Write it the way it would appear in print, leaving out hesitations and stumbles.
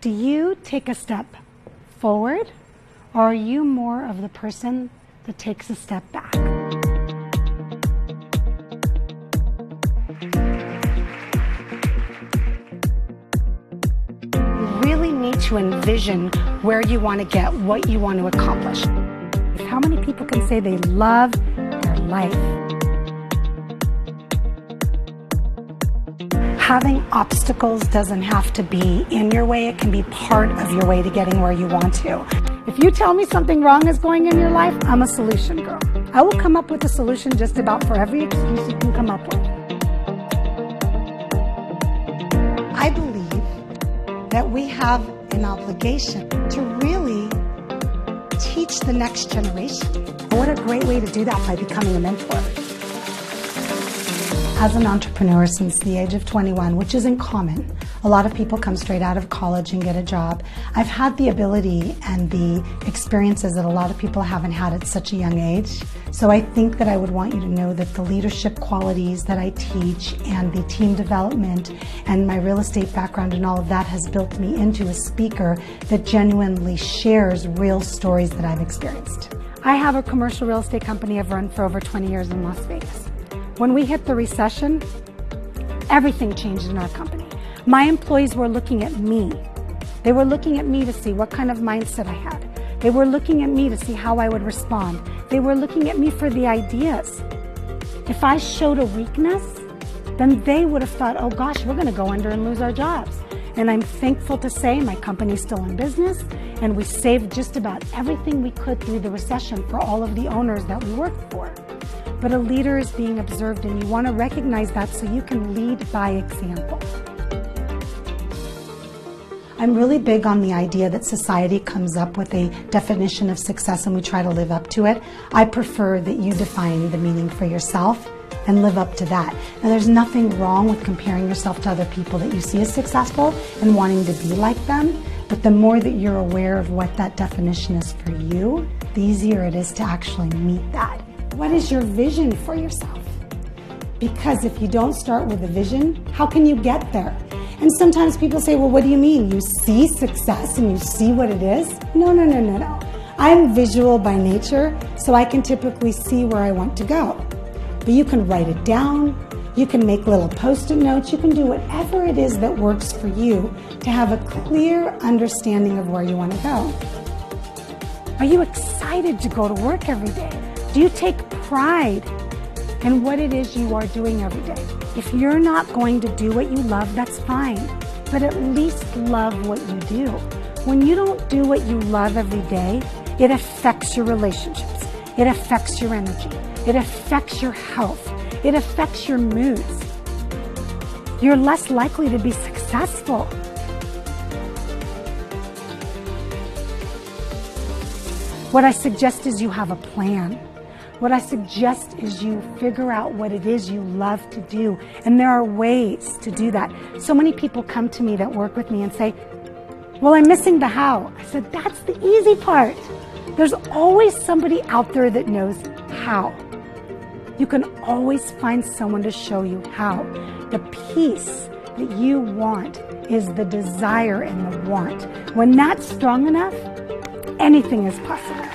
Do you take a step forward, or are you more of the person that takes a step back? You really need to envision where you want to get, what you want to accomplish. How many people can say they love their life? Having obstacles doesn't have to be in your way. It can be part of your way to getting where you want to. If you tell me something wrong is going in your life, I'm a solution girl. I will come up with a solution just about for every excuse you can come up with. I believe that we have an obligation to really teach the next generation. What a great way to do that by becoming a mentor. As an entrepreneur since the age of 21, which isn't common, a lot of people come straight out of college and get a job. I've had the ability and the experiences that a lot of people haven't had at such a young age. So I think that I would want you to know that the leadership qualities that I teach and the team development and my real estate background and all of that has built me into a speaker that genuinely shares real stories that I've experienced. I have a commercial real estate company I've run for over 20 years in Las Vegas. When we hit the recession, everything changed in our company. My employees were looking at me. They were looking at me to see what kind of mindset I had. They were looking at me to see how I would respond. They were looking at me for the ideas. If I showed a weakness, then they would have thought, oh gosh, we're gonna go under and lose our jobs. And I'm thankful to say my company's still in business, and we saved just about everything we could through the recession for all of the owners that we worked for. But a leader is being observed, and you want to recognize that so you can lead by example. I'm really big on the idea that society comes up with a definition of success and we try to live up to it. I prefer that you define the meaning for yourself and live up to that. Now, there's nothing wrong with comparing yourself to other people that you see as successful and wanting to be like them, but the more that you're aware of what that definition is for you, the easier it is to actually meet that. What is your vision for yourself? Because if you don't start with a vision, how can you get there? And sometimes people say, well, what do you mean? You see success and you see what it is? No. I'm visual by nature, so I can typically see where I want to go. But you can write it down, you can make little post-it notes, you can do whatever it is that works for you to have a clear understanding of where you want to go. Are you excited to go to work every day? Do you take pride in what it is you are doing every day? If you're not going to do what you love, that's fine, but at least love what you do. When you don't do what you love every day, it affects your relationships, it affects your energy, it affects your health, it affects your moods. You're less likely to be successful. What I suggest is you have a plan. What I suggest is you figure out what it is you love to do, and there are ways to do that. So many people come to me that work with me and say, well, I'm missing the how. I said, that's the easy part. There's always somebody out there that knows how. You can always find someone to show you how. The peace that you want is the desire and the want. When that's strong enough, anything is possible.